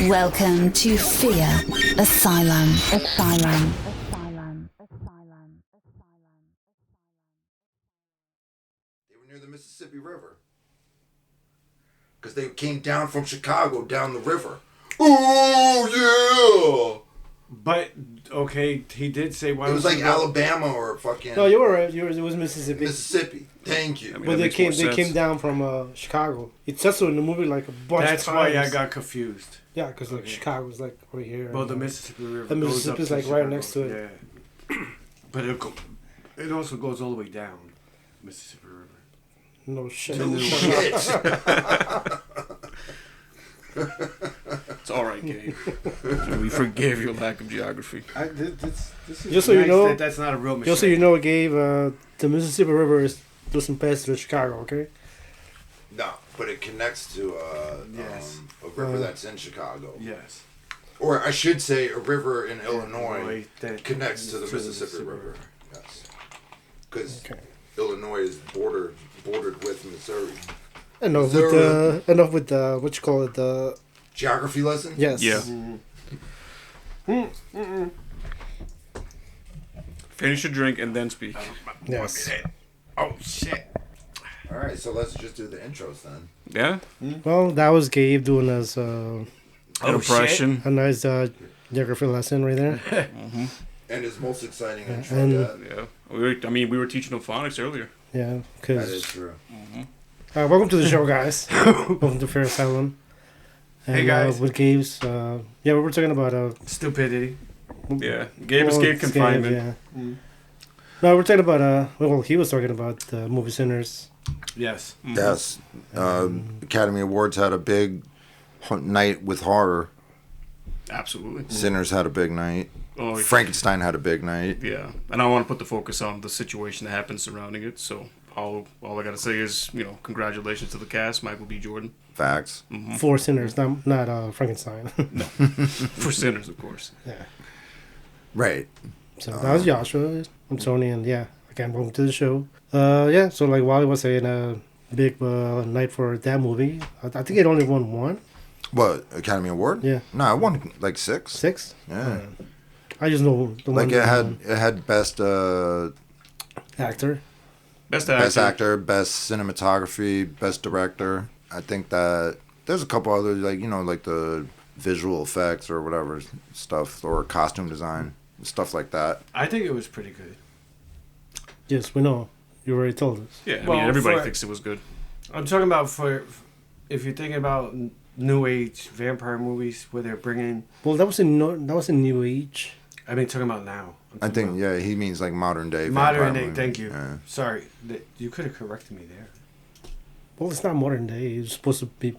Welcome to Fear Asylum. They were near the Mississippi River. Because they came down from Chicago down the river. Oh, yeah! But, okay, he did say... why It was like Alabama or fucking... No, you were right. It was Mississippi. Mississippi. Thank you. I mean, But they came down from Chicago. It says so in the movie like a bunch of That's times. why I got confused. Yeah, because like Chicago's like right here. Well, the Mississippi River The goes up Mississippi's to like right Chicago. next to it. Yeah. But it also goes all the way down Mississippi River. No shit. No shit. It's all right, Gabe. We forgive your lack of geography. This is Just so you know- that's not a real mistake. Just so you know, Gabe, the Mississippi River doesn't pass through Chicago, okay? No, but it connects to Yes. a river that's in Chicago. Yes. Or I should say a river in Illinois that connects to the Mississippi River. Yes. Because Illinois is bordered with Missouri. Enough with the what you call it, the Geography lesson? yes. Yeah. Finish your drink and then speak. Yes. Oh, shit. All right, so let's just do the intros then. Yeah? Well, that was Gabe doing his An impression. a nice geography lesson right there. And his most exciting intro and- yet. Yeah. We were teaching them phonics earlier. Yeah, That is because true. welcome to the show, guys. Welcome to Fear Asylum. And, Hey, guys. with Gabe's, we were talking about Stupidity. Yeah. Gabe escaped Gabe, confinement. yeah. No, we're talking about he was talking about the movie Sinners. Yes. Yes. Academy Awards had a big night with horror. Absolutely. Sinners had a big night. Oh, Frankenstein had a big night. yeah. And I want to put the focus on the situation that happened surrounding it. So all I got to say is, congratulations to the cast, Michael B. Jordan. Facts. For Sinners, not Frankenstein. For Sinners, of course. Yeah. Right. So that was Joshua. I'm Tony, and again, welcome to the show. So like Wally was saying, a big night for that movie. I think it only won one. What, Academy Award? Yeah. No, I won like 6. 6? Yeah. I just know the Like one it that had best won. Actor. Best actor. best actor, best cinematography, best director. I think that there's a couple other like the visual effects or whatever stuff, or costume design, stuff like that. I think it was pretty good. Yes, we know. You already told us. Yeah, Well, everybody for- thinks it was good. I'm talking about if you're thinking about new age vampire movies where they're bringing... Well, that was in New Age. I mean, talking about now. I think he means like modern day. Modern vampire day, movie. thank you. Yeah. Sorry. You could have corrected me there. Well, it's not modern day. It's supposed to be.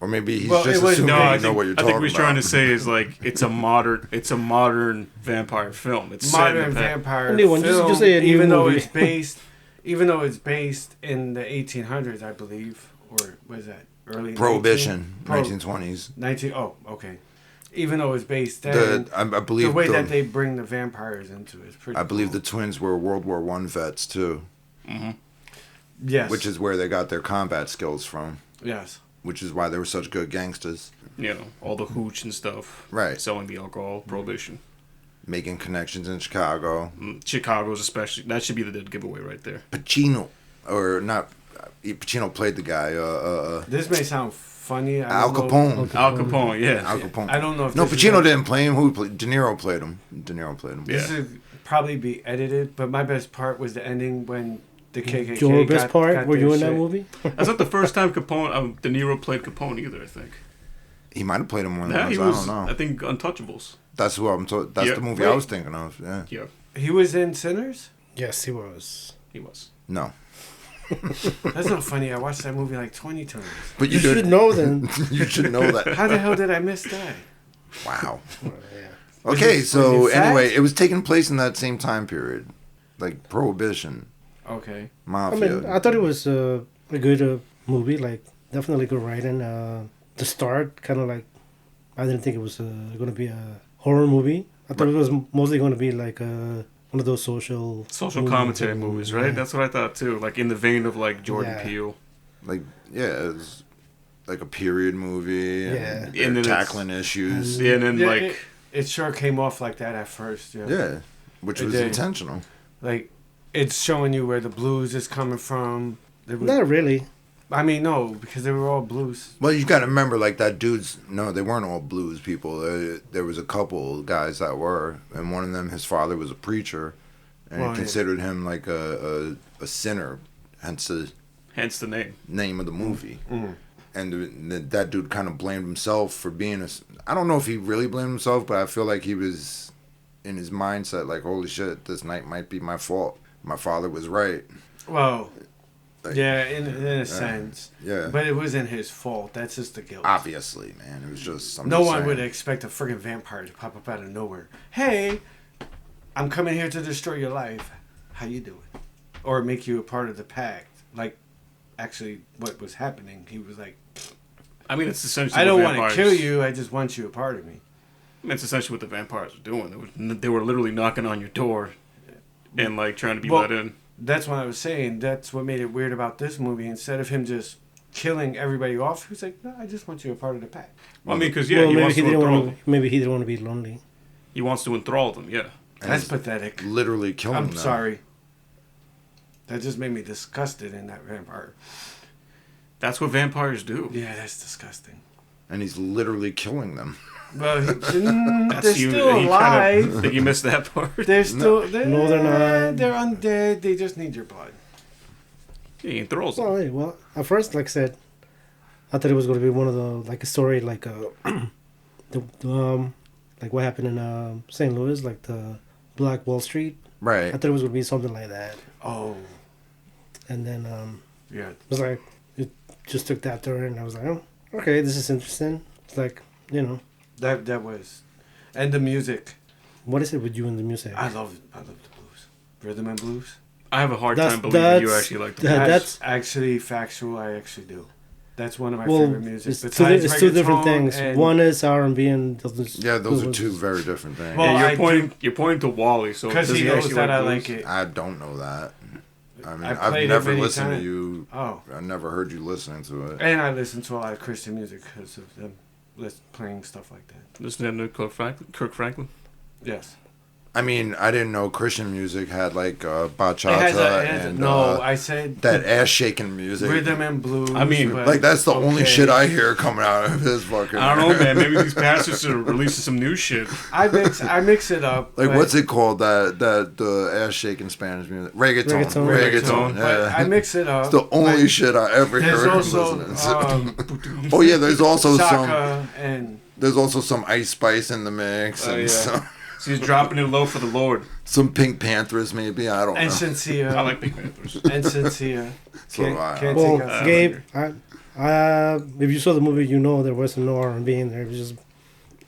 Or maybe he's Well, just it was- assuming No, I you know think, what you're I talking think what he's trying to about. say is like it's a modern vampire film. It's set in Modern the past. vampire Anyone, just film, say a new even though movie. it's based in the 1800s, I believe, or was that early Prohibition, 19? 1920s. 19. Oh, okay. Even though it's based then, I believe the way that they bring the vampires into it is pretty. I believe cool. the twins were World War I vets too, yes, which is where they got their combat skills from. yes. Which is why they were such good gangsters. All the hooch and stuff. Right. Selling the alcohol, prohibition. Making connections in Chicago. Chicago's especially. That should be the dead giveaway right there. Pacino, or not? Pacino played the guy. This may sound funny. I Al don't know- Capone. Al Capone, yeah. Al Capone. I don't know if No, this is Pacino a- didn't play him. Who played? De Niro played him. This would probably be edited, but my best part was the ending when the KKK. Your best got part? Were their you in that shit. movie? That's not the first time De Niro played Capone either, I think. He might have played him one of Yeah, those. he I was, don't know. I think, Untouchables. That's who I'm. That's Yeah. the movie I Wait. was thinking of. Yeah. Yeah, He was in Sinners. Yes, he was. he was. No, That's not funny. I watched that movie like 20 times. but You should know then. You should know that. How the hell did I miss that? Wow. Yeah. Okay, so was it anyway, fact? it was taking place in that same time period, like Prohibition, Okay. I Mafia. mean, I thought it was a good movie. Like, definitely good writing. The start, kind of like, I didn't think it was going to be a horror movie. I thought it was mostly going to be like one of those social Commentary movies, right? Yeah. That's what I thought too. Like in the vein of like Jordan Yeah. Peele. Like, yeah, it was like a period movie. Yeah. And, And then tackling issues. And then Yeah, like it sure came off like that at first. Yeah. Yeah, which It was did. intentional. Like, it's showing you where the blues is coming from. It was- Not really. I mean, no, because they were all blues. Well, you got to remember, like that dude's. No, they weren't all blues people. There was a couple guys that were, and one of them, his father was a preacher, and Well, he considered him like a sinner, hence the hence the name. name of the movie. Mhm. And that dude kind of blamed himself for being a. I don't know if he really blamed himself, but I feel like he was in his mindset like, holy shit, this night might be my fault. My father was right. Well, Like, yeah, in a sense. Yeah. But it wasn't his fault. That's just the guilt. Obviously, man. It was just. No one would expect a friggin' vampire to pop up out of nowhere. Hey, I'm coming here to destroy your life. How you doing? Or make you a part of the pact. Like, actually, what was happening. He was like, I mean, it's essentially. I don't what want to vampires- kill you. I just want you a part of me. That's essentially what the vampires were doing. They were literally knocking on your door, and like trying to be Well, let in. That's what I was saying. That's what made it weird about this movie. Instead of him just killing everybody off, he was like, no, I just want you a part of the pack. Well, I mean, because well, he wants to enthrall them. Maybe he didn't want to be lonely. He wants to enthrall them. Yeah. And That's he's pathetic. literally killing I'm them. sorry. That just made me disgusted in that vampire. That's what vampires do. Yeah, that's disgusting. And he's literally killing them. Well, they're That's you. still you alive. Kind of, think you missed that part. They're still. No, they're not. They're undead. They just need your blood. He enthralls them. Well, hey, well, at first, like I said, I thought it was going to be one of the like a story like like what happened in St. Louis, like the Black Wall Street. Right. I thought it was going to be something like that, Oh, and then yeah. it was like it just took that turn, and I was like, oh, okay, this is interesting. It's like, you know, That was, and the music. what is it with you and the music? I love the blues, rhythm and blues. I have a hard That's- time believing you that's- actually like the that- That's that's- actually factual. I actually do. That's one of my well, favorite music. it's Besides two different reggaeton things. and- One is R&B, and the other's Yeah, those are was- two very different things. Well, Yeah, I you're pointing to Wally, so because does he knows actually that I blues? like it. I don't know that. I mean, I I've played it never many listened times. to you. Oh, I never heard you listening to it. and I listen to a lot of Christian music because of them playing stuff like that. Listen to Kirk Franklin. Yes. I mean, I didn't know Christian music had like It bachata has a, and no, I said that ass shaking music. rhythm and blues. I mean, but- Like that's the only okay. shit I hear coming out of his fucking. I don't know, man. Maybe these pastors are releasing some new shit. I mix it up. Like but- what's it called? That the ass shaking Spanish music, reggaeton. Reggaeton. But I Yeah, mix it up. it's the only but shit I ever There's heard. also listening to. Oh yeah, there's also some. Shaka and There's also some Ice Spice in the mix Oh, and yeah. So he's dropping it low for the Lord. some Pink Panthers maybe. I don't and know. Sincere I like Pink Panthers. and Sincere. So do I. Can't Well, take us. Gabe, if you saw the movie, you know there wasn't no R&B in there. It was just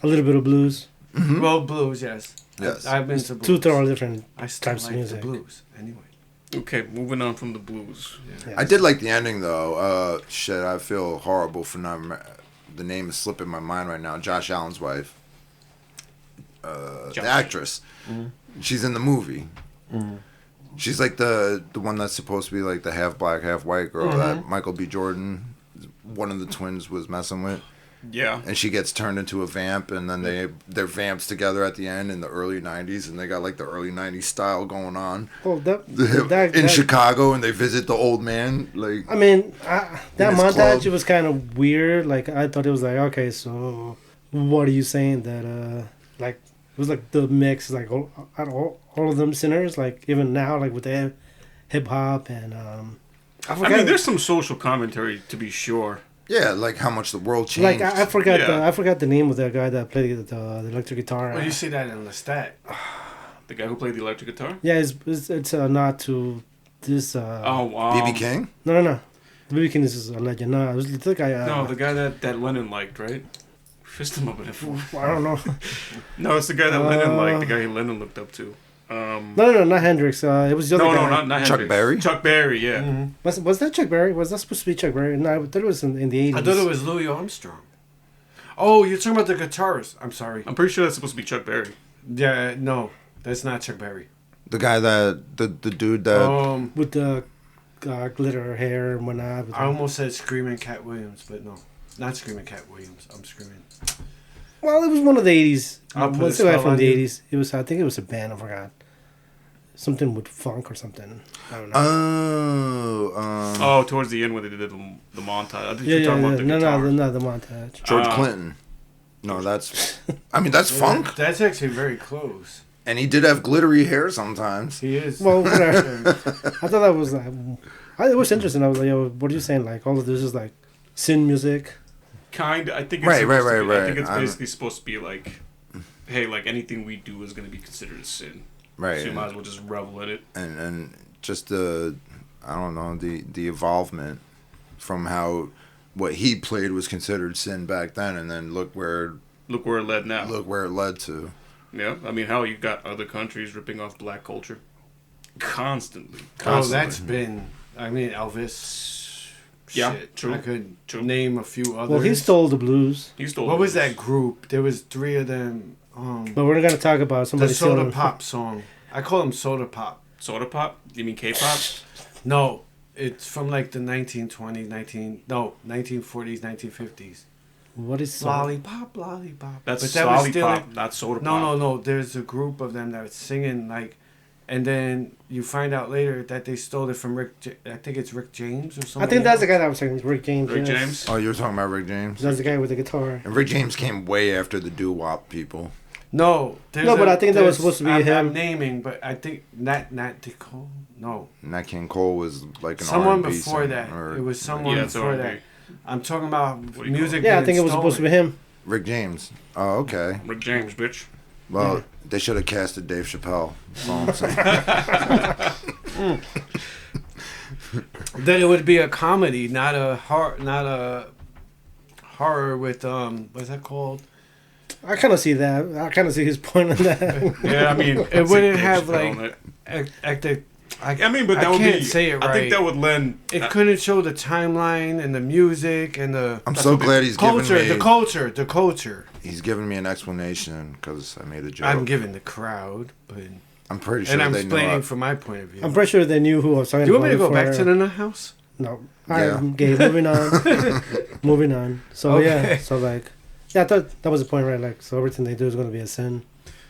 a little bit of blues. Well, blues, yes. Yes. I've been to blues. Two totally different. I still types of like music. the blues anyway. Okay, moving on from the blues. Yeah. I did like the ending though. Shit, I feel horrible for not. The name is slipping my mind right now. Josh Allen's wife, the Josh. actress. She's in the movie. She's like the one that's supposed to be like the half black, half white girl that Michael B. Jordan, one of the twins, was messing with. Yeah. And she gets turned into a vamp, and then they're vamps together at the end in the early '90s, and they got like the early '90s style going on Oh, in Chicago, and they visit the old man. Like I mean, that his montage, club. it was kind of weird. Like, I thought it was like, okay, so what are you saying that, like, it was like the mix, like, all of them sinners, like, even now, like, with the hip hop and, I mean, there's some social commentary to be sure. yeah, like how much the world like, changed. I forgot Yeah. I forgot the name of that guy that played the electric guitar. Well, you see that in Lestat. The guy who played the electric guitar? Yeah, it's not to this, BB King. no. BB King is a legend. No, it was the guy, No, the guy that Lennon liked, right? Fist him up in it for. I don't know. No, it's the guy that Lennon liked, the guy Lennon looked up to. No, not Hendrix. It was the other No, guy. not Chuck Hendrix. Berry? Chuck Berry, yeah. Was that Chuck Berry? Was that supposed to be Chuck Berry? No, I thought it was in the 80s. I thought it was Louis Armstrong. Oh, you're talking about the guitarist. I'm sorry. I'm pretty sure that's supposed to be Chuck Berry. Yeah, no, that's not Chuck Berry. The guy that the dude that With the glitter hair and whatnot. I almost said Screaming Cat Williams, but no. not Screaming Cat Williams. I'm screaming. Well, it was one of the 80s. I'll put a What's the guy spell from on the you. 80s? It was, I think it was a band, I forgot. Something with funk or something. I don't know. Oh, towards the end when they did the montage. I think yeah, you're talking about the no, guitar. no, the montage. George Clinton. No, that's. I mean, that's funk. That's actually very close. And he did have glittery hair sometimes. He is. Well, whatever. I thought that was like, it was interesting. I was like, yo, what are you saying? Like, all of this is like sin music. Kind of. I think it's Right. I think it's basically supposed to be like, hey, like anything we do is going to be considered a sin. Right. So you might as well just revel in it. And just the, I don't know, the evolvement from how what he played was considered sin back then, and then look where it led now. Look where it led to. Yeah, I mean, how you got other countries ripping off black culture constantly. Oh, that's been. I mean, Elvis. Yeah, shit. true. I could True. name a few others. Well, he stole the blues. He stole. What was that group? There was 3 of them. But we're going to talk about The somebody soda stealing. pop song. I call them soda pop. Soda pop? You mean K-pop? No, it's from like the 1940s, 1950s. What is Lollipop, lollipop. That's But that was still lollipop, not soda No, pop. no. There's a group of them that was singing like, and then you find out later that they stole it from I think it's Rick James or something. I think that's the guy that was saying, Rick James. Rick yes. James? Oh, you were talking about Rick James? That's the guy with the guitar. And Rick James came way after the doo-wop people. No, No, but I think that was supposed to be I'm him. naming, but I think Nat Cole. No, Nat King Cole was like an someone R&B before singer, that. or- It was someone Yeah, it's before R&B. that. I'm talking about do you music. Yeah, I think it was supposed to be him. Rick James. Oh, okay. Rick James, bitch. Well, they should have casted Dave Chappelle. That's all I'm saying. Then it would be a comedy, not a horror with what's that called? I kind of see that. I kind of see his point on that. Yeah, I mean, It wouldn't Dave have Chappelle like on it. active. I mean, but that I would can't be. say it right. I think that would lend. It couldn't show the timeline and the music and the I'm so glad he's giving culture, me the culture. he's giving me an explanation because I made a joke. I'm giving the crowd, but I'm pretty sure and I'm they know. explaining from my point of view. I'm pretty sure they knew who I was talking Do you about. want me to go back before- to the nut house? No. Yeah. Alright, okay, moving on. Moving on. So, Okay. yeah. So, like, yeah, I thought that was the point, right? Like, so everything they do is going to be a sin.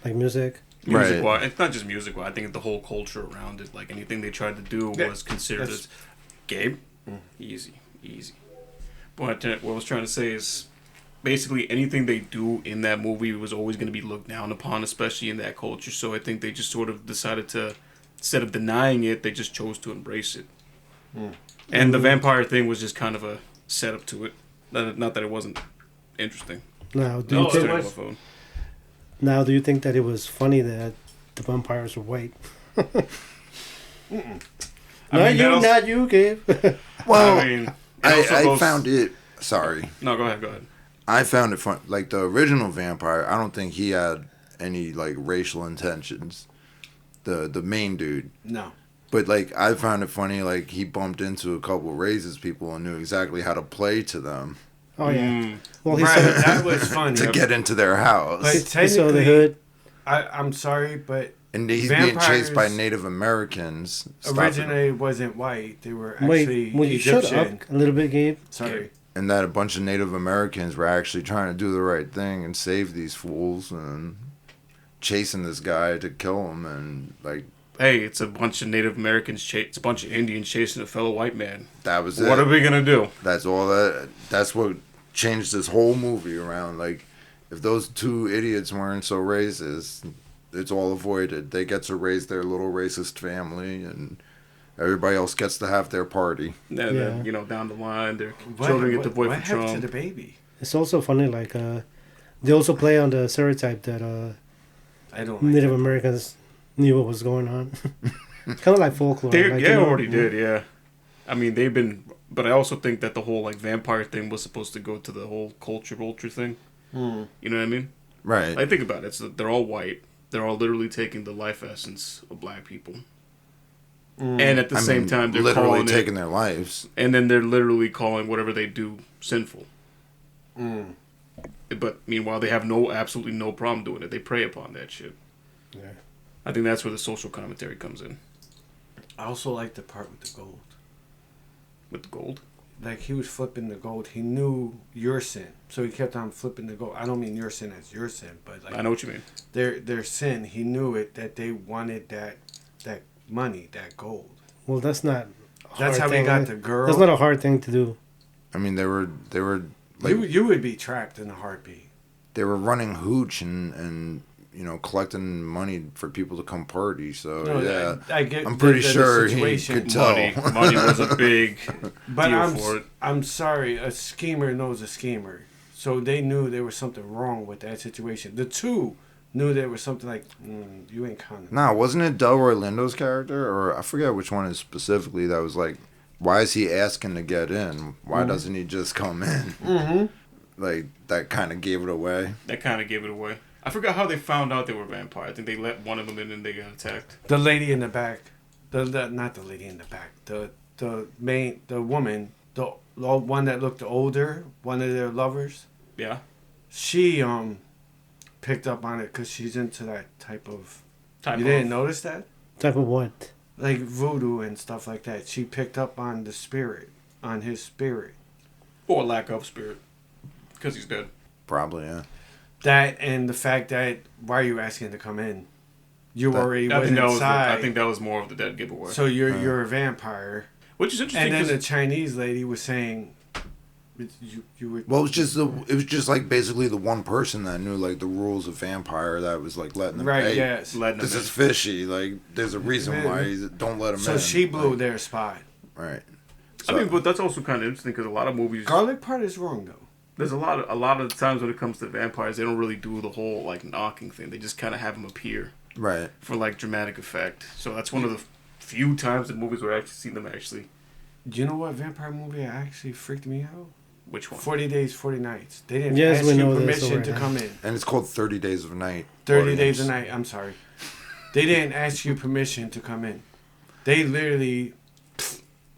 Like music. Music Right. wise, it's not just music wise. I think the whole culture around it, like anything they tried to do, Yeah, was considered that's- as Gabe. Easy. But what I was trying to say is, basically anything they do in that movie was always going to be looked down upon, especially in that culture. So I think they just sort of decided to, instead of denying it, they just chose to embrace it. And the vampire thing was just kind of a setup to it. Not that it wasn't interesting. Now, do No, you it think? Staring at was- my phone. Now, do you think that it was funny that the vampires were white? I mean, Not you, Gabe. Well, I mean, it also I goes- found it. Sorry, No, go ahead. I found it fun. Like the original vampire, I don't think he had any like racial intentions. The main dude. No. But like I found it funny, like he bumped into a couple racist people and knew exactly how to play to them Oh, yeah. Mm. Well, he Right, saw, that was funny. to get into their house. But he saw the technically, hood. I'm sorry, but And he's being chased by vampires Native Americans. stopping- originally wasn't white. They were Wait, actually will you shut Egyptian. up a little bit, Gabe? Sorry. And that a bunch of Native Americans were actually trying to do the right thing and save these fools and chasing this guy to kill him and like Hey, it's a bunch of Native Americans. It's a bunch of Indians chasing a fellow white man. that was it. What are we gonna do? That's all that's what changed this whole movie around. Like if those two idiots weren't so racist, it's all avoided. They get to raise their little racist family and everybody else gets to have their party. And Yeah. then, down the line, their children get to vote what for happened Trump. to the baby? It's also funny, like, they also play on the stereotype that I don't like Native that. Americans knew what was going on. It's kind of like folklore. They, like, yeah, you know, already did, yeah. I mean, they've been... But I also think that the whole, like, vampire thing was supposed to go to the whole culture thing. Hmm. You know what I mean? Right. I think about it. They're all white. They're all literally taking the life essence of black people. And at the I same mean, time, they're literally calling taking it... their lives. And then they're literally calling whatever they do sinful. Mm. But meanwhile, they have absolutely no problem doing it. They prey upon that shit. Yeah. I think that's where the social commentary comes in. I also like the part with the gold. With the gold. like he was flipping the gold. He knew your sin, so he kept on flipping the gold. I don't mean your sin as your sin, but like I know what you mean. their sin. He knew it that they wanted that money, that gold. Well, that's not. That's how thing. we got the girl. That's not a hard thing to do. I mean, they were like you would be trapped in a heartbeat. they were running hooch and you know collecting money for people to come party. So No, yeah, I get. I'm pretty the sure he situation. could tell. Money was a big But deal for it. I'm sorry, a schemer knows a schemer. So they knew there was something wrong with that situation. The two knew there was something like, you ain't kind of. Nah, wasn't it Delroy Lindo's character, or I forget which one is specifically that was like, why is he asking to get in? Why doesn't he just come in? Mm-hmm. Like that kind of gave it away. That kind of gave it away. I forgot how they found out they were vampires. I think they let one of them in and they got attacked. The lady in the back, not the lady in the back, the woman, the one that looked older, one of their lovers. Yeah. She picked up on it because she's into that type of. You didn't notice that? Type of what? Like voodoo and stuff like that. She picked up on the spirit, on his spirit. Or lack of spirit. Because he's dead. Probably, yeah. That and the fact that why are you asking to come in? You already I went think that was inside. I think that was more of the dead giveaway. So you're a vampire. Which is interesting. And then 'cause the Chinese lady was saying, you were. Well, it was just like basically the one person that knew like the rules of vampire that was like letting them. Right. Hey, Yes. letting this them is fishy. Like, there's a reason why don't let him in. So she blew like, their spot. right. I mean, but that's also kind of interesting because a lot of movies. Garlic part is wrong though. There's a lot of times when it comes to vampires, they don't really do the whole like knocking thing. They just kind of have them appear Right. for like dramatic effect. So that's one of the few times in movies where I actually see them actually. Do you know what vampire movie actually freaked me out? Which one? 40 Days, 40 Nights. They didn't Yes, ask we you know this permission to already. come in. And it's called 30 Days of Night. 30 Days a Night. I'm sorry. They didn't ask you permission to come in. They literally.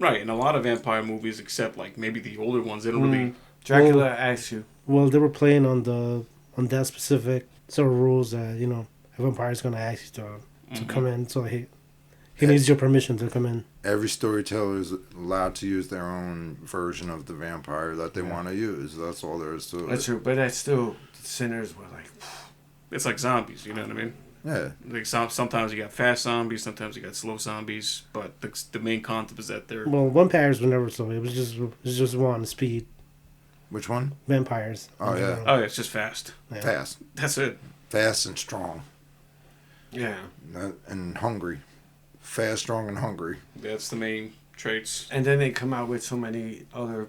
Right, and a lot of vampire movies, except like maybe the older ones, they don't really. Dracula asks you. Well, they were playing on that specific sort of rules that a vampire is gonna ask you to come in. So he needs your permission to come in. Every storyteller is allowed to use their own version of the vampire that they want to use. That's all there is to it. That's true, but that's still sinners were like. It's like zombies, you know what I mean? Yeah. Like sometimes you got fast zombies, sometimes you got slow zombies, but the main concept is that they're. Well, vampires were never slow. It was just one speed. Which one? Vampires. Oh, yeah. Oh, yeah, it's just fast. Yeah. Fast. That's it. Fast and strong. Yeah. And hungry. Fast, strong, and hungry. That's the main traits. And then they come out with so many other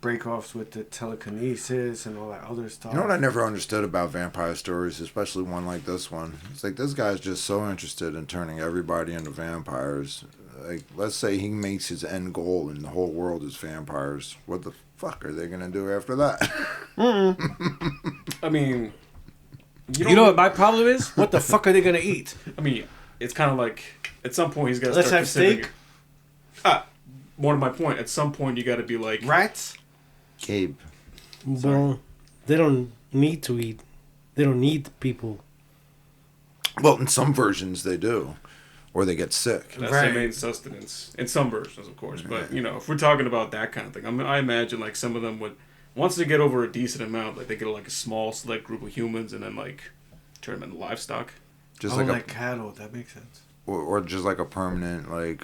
break-offs with the telekinesis and all that other stuff. You know what I never understood about vampire stories, especially one like this one? It's like this guy's just so interested in turning everybody into vampires. Like, let's say he makes his end goal and the whole world is vampires. What the fuck are they going to do after that? I mean, You know what my problem is? What the fuck are they gonna eat? I mean, it's kind of like at some point he's got to Let's start have considering steak. it. More to my point, at some point you got to be like, Rats? Gabe. Well, they don't need to eat. They don't need people. Well, in some versions they do. Or they get sick. that's Right. their main sustenance. In some versions, of course. But, if we're talking about that kind of thing, I imagine like some of them would, once they get over a decent amount, like they get like a small select group of humans and then like turn them into livestock. Just like like cattle. That makes sense. or just like a permanent, like,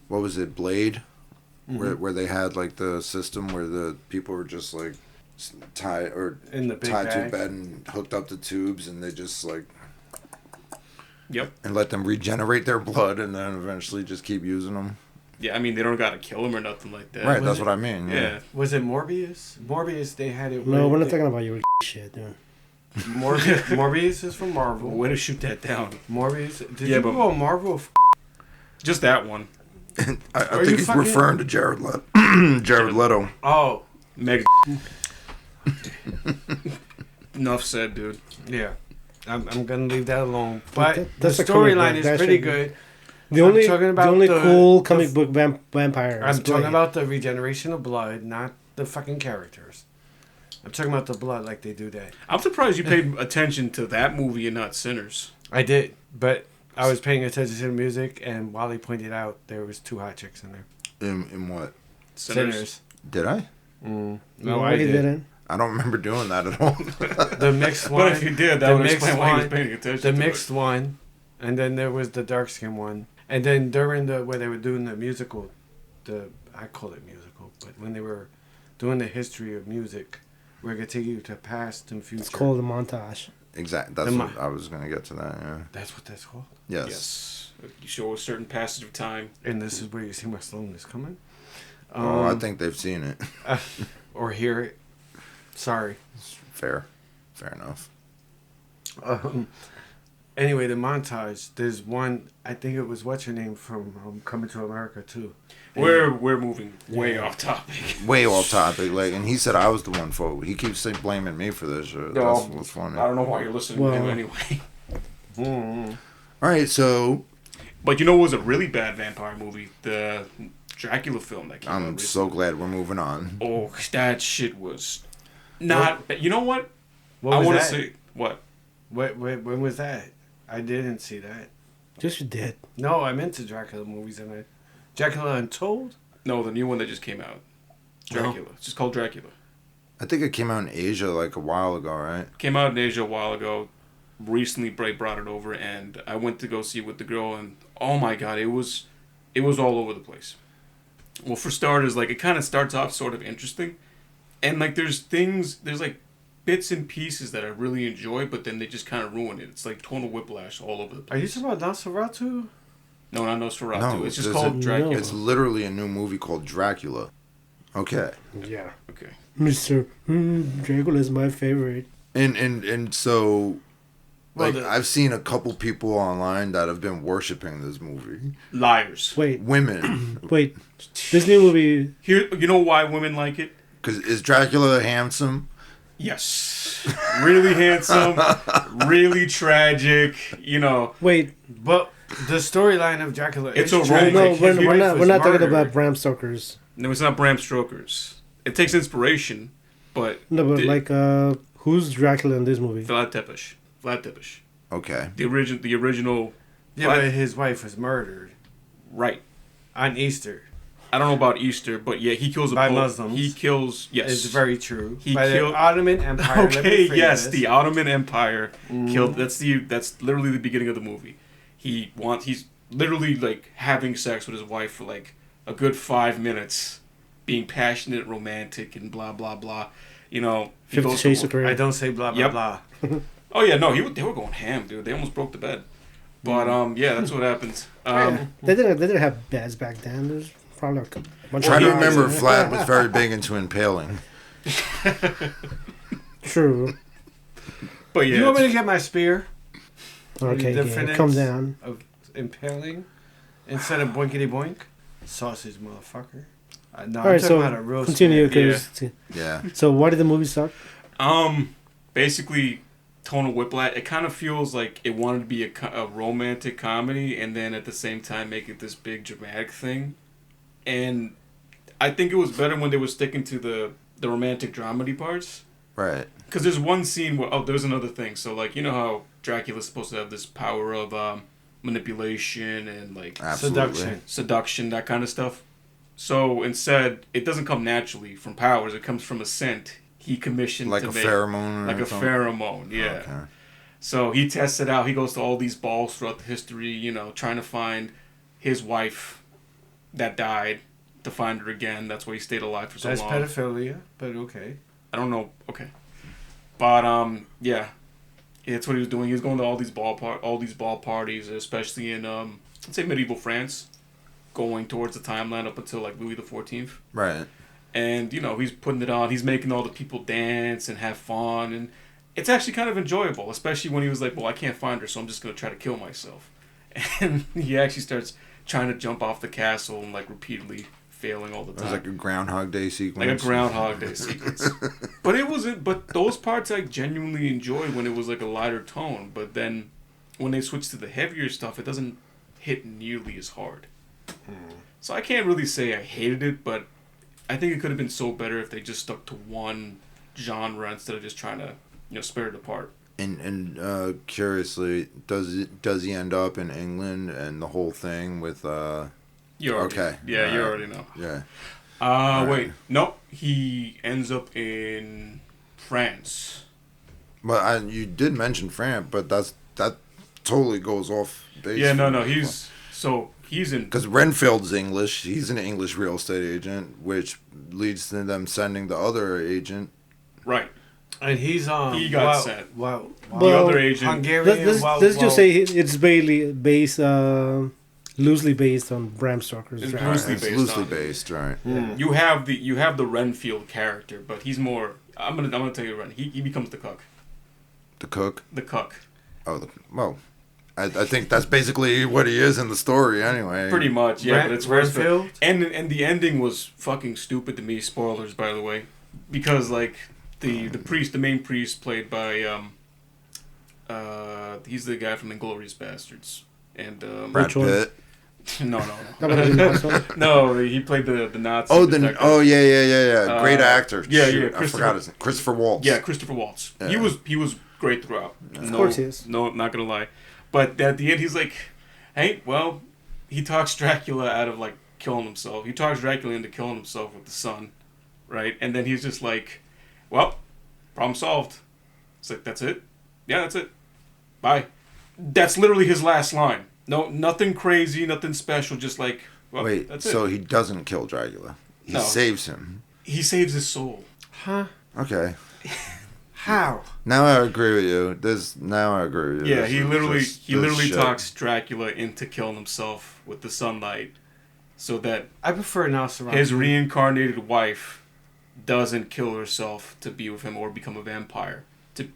what was it, Blade? Where they had like the system where the people were just like tied In the big tied to a bag. bed and hooked up to tubes and they just like Yep. and let them regenerate their blood and then eventually just keep using them. Yeah, I mean, they don't got to kill them or nothing like that. Right, was that's it- what I mean. Yeah. Was it Morbius? Morbius, they had it. No, where we're not they- talking about your shit, dude. Morbius is from Marvel. Way to shoot that down. Morbius. Did Yeah, you but- go Marvel? Just that one. I Are think you he's fucking- referring to Jared Leto. Jared Leto. Oh, Meg. Enough said, dude. yeah. I'm gonna leave that alone. But That's the a comic storyline book. is That pretty should be- good. The only talking about the- cool the- comic book vampire. I'm is talking Blade. about the regeneration of blood, not the fucking characters. I'm talking about the blood like they do that. I'm surprised you paid attention to that movie and not Sinners. I did, but I was paying attention to the music, and Wally pointed out there was 2 hot chicks in there. In what? Sinners. Sinners. Did I? No, No, I he did. didn't. I don't remember doing that at all. The mixed one. But if you did, that the would mixed explain why he was one, paying attention The to mixed it. one, and then there was the dark skin one, and then during where they were doing the musical, I call it musical, but when they were doing the history of music, we're gonna take you to past and future. It's called a montage. Exactly. That's what I was gonna get to that. Yeah. That's what that's called. Yes. Yes. You show a certain passage of time. And this is where you see my slowness coming. I think they've seen it. Or hear it. Sorry. Fair enough. Anyway, the montage. There's one. I think it was what's her name from Coming to America too. We're moving way off topic. Way off topic, like, and he said I was the one for it. He keeps blaming me for this shit. No, That's what's funny. I don't know why you're listening to him anyway. Mm-hmm. All right, so But you know what was a really bad vampire movie? The Dracula film that came out I'm recently. so glad we're moving on. Oh, that shit was not... You know what? What I was want to that? say... What? When was that? I didn't see that. Just you did. No, I'm into Dracula movies, and Dracula Untold. No, the new one that just came out. Dracula. It's just called Dracula. I think it came out in Asia like a while ago, right? Came out in Asia a while ago. Recently, Bray brought it over, and I went to go see it with the girl, and oh my god, it was all over the place. Well, for starters, like, it kind of starts off sort of interesting, and like there's like bits and pieces that I really enjoy, but then they just kind of ruin it. It's like tonal whiplash all over the Are you place. talking about Nosferatu? No, not Nosferatu. No, it's just there's called a- Dracula. It's literally a new movie called Dracula. Okay. Yeah. Okay. Mr. Dracula is my favorite. And so Well, like the- I've seen a couple people online that have been worshiping this movie. Liars. Wait, Women. wait. This new movie. Here, you know why women like it? Cuz is Dracula handsome? Yes. Really handsome, really tragic, you know. Wait, But the storyline of Dracula It's is a tragic. no, Like, His we're wife not. was We're not talking murdered. about Bram Stoker's. No, it's not Bram Stoker's. It takes inspiration, but No, but the- like, who's Dracula in this movie? Vlad Tepes. Okay. The original. Yeah, What? but his wife was murdered Right. on Easter. I don't know about Easter, but yeah, he kills a By Pope. Muslims. He kills. Yes. It's very true. He By killed- the Ottoman Empire. Let me Okay. phrase Yes, this. the Ottoman Empire Mhm. killed. That's literally the beginning of the movie. He's literally like having sex with his wife for like a good 5 minutes, being passionate, romantic, and blah blah blah. You know. he 50 goes Shades to of war. Grey. I don't say blah blah Yep. blah. Oh yeah, no, they were going ham, dude. They almost broke the bed. But yeah, that's what happens. They didn't have beds back then. There's probably a bunch Try of to guys remember in there. Vlad was very big into impaling. True. But yeah, You want me to it's- get my spear Okay, The yeah, finance- calm down. of impaling instead of boinkity boink? Sausage, motherfucker. No, All I'm right, talking so about a real continue. spear. 'Cause- Yeah. So why did the movie suck? basically tonal whiplash. It kind of feels like it wanted to be a romantic comedy, and then at the same time make it this big dramatic thing. And I think it was better when they were sticking to the romantic dramedy parts. Right. Because there's one scene where there's another thing. So like, you know how Dracula's supposed to have this power of manipulation and like Seduction. seduction, that kind of stuff. So instead, it doesn't come naturally from powers. It comes from a scent he commissioned Like to a make. pheromone or Like a something? pheromone, yeah. Okay. So he tests it out. He goes to all these balls throughout the history, you know, trying to find his wife that died, to find her again. That's why he stayed alive for so That's long. pedophilia, but okay. I don't know. Okay, but yeah, that's what he was doing. He was going to all these ball parties, especially in let's say medieval France, going towards the timeline up until like Louis XIV. Right. And you know, he's putting it on. He's making all the people dance and have fun, and it's actually kind of enjoyable. Especially when he was like, "Well, I can't find her, so I'm just gonna try to kill myself." And he actually starts trying to jump off the castle and like repeatedly failing all the It was time. like a Groundhog Day sequence. Like a Groundhog Day sequence. But it wasn't. But those parts I genuinely enjoyed when it was like a lighter tone. But then when they switch to the heavier stuff, it doesn't hit nearly as hard. So I can't really say I hated it, but I think it could have been so better if they just stuck to one genre instead of just trying to, you know, spare it apart. And curiously, does he end up in England and the whole thing with You already, Okay. Yeah, you Alright. already know. yeah. Wait. No, he ends up in France. But you did mention France, but that totally goes off base. Yeah, no, he's in. Because Renfield's English. He's an English real estate agent, which leads to them sending the other agent. Right. And he's He got sent. Wow. The other agent. Hungarian. Let's just say it's loosely based on Bram Stoker's It's Dracula. loosely It's based loosely on- based, right? Yeah. You have the Renfield character, but he's more. I'm gonna tell you right. He becomes the cuck. The cook. The cuck. Oh, well, I think that's basically what he is in the story, anyway. Pretty much, yeah. But it's worse. But, Renfield? and the ending was fucking stupid to me. Spoilers, by the way, because like the priest, the main priest, played by he's the guy from Inglourious Bastards, and Brad Which one? Pitt. no, That would have been awesome. no, he played the Nazi. Oh, detective. yeah. Great actor. yeah, Shoot, yeah, I forgot his name. Christopher Waltz. Yeah, Christopher Waltz. Yeah. He was great throughout. Of course he is. No, not gonna lie. But at the end, he's like, "Hey, well, he talks Dracula out of like killing himself. He talks Dracula into killing himself with the sun, right? And then he's just like, well, problem solved. It's like that's it. Yeah, that's it. Bye. That's literally his last line. No, nothing crazy, nothing special. Just like, well, Wait, that's it. so he doesn't kill Dracula. He No. saves him. He saves his soul. Huh? Okay. How? Now I agree with you. Now I agree with you. Yeah, This he is literally just- he this literally shit. talks Dracula into killing himself with the sunlight, so that I prefer Nosferatu. his reincarnated wife doesn't kill herself to be with him or become a vampire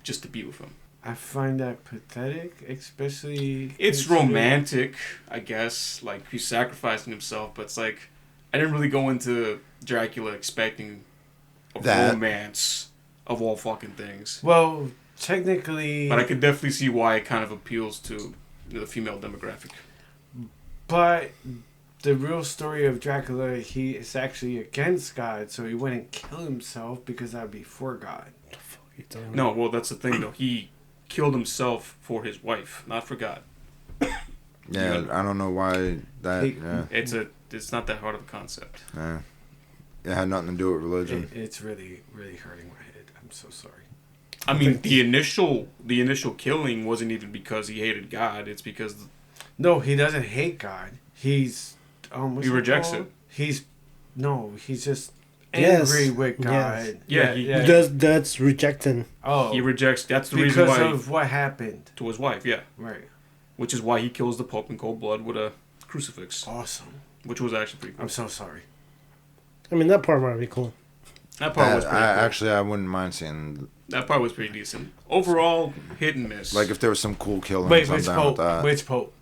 just to be with him. I find that pathetic, especially. It's considering- romantic, I guess. Like he's sacrificing himself, but it's like I didn't really go into Dracula expecting a That- romance of all fucking things. Well, technically. But I could definitely see why it kind of appeals to the female demographic. But the real story of Dracula, he is actually against God, so he wouldn't kill himself because that'd be for God. No, well, that's the thing, though. He killed himself for his wife, not for God. Yeah, I don't know why that. He- Yeah, It's not that hard of a concept. yeah. It had nothing to do with religion. It's really, really hurting my head. I'm so sorry. I mean, the initial killing wasn't even because he hated God. It's because No, he doesn't hate God. He's what's He it rejects called? it. He's just Yes. angry with God. Yes. Yeah, he- That's rejecting. he Oh, rejects. That's the reason because why of what happened. to his wife. Yeah, Right. which is why he kills the Pope in cold blood with a crucifix, Awesome. which was actually pretty cool. I'm so sorry. I mean, that part might be cool. That part was pretty cool. Actually, I wouldn't mind seeing. That part was pretty decent. Overall, hit and miss. Like if there was some cool killings, Wait, I'm which down Pope? with that. Which Pope?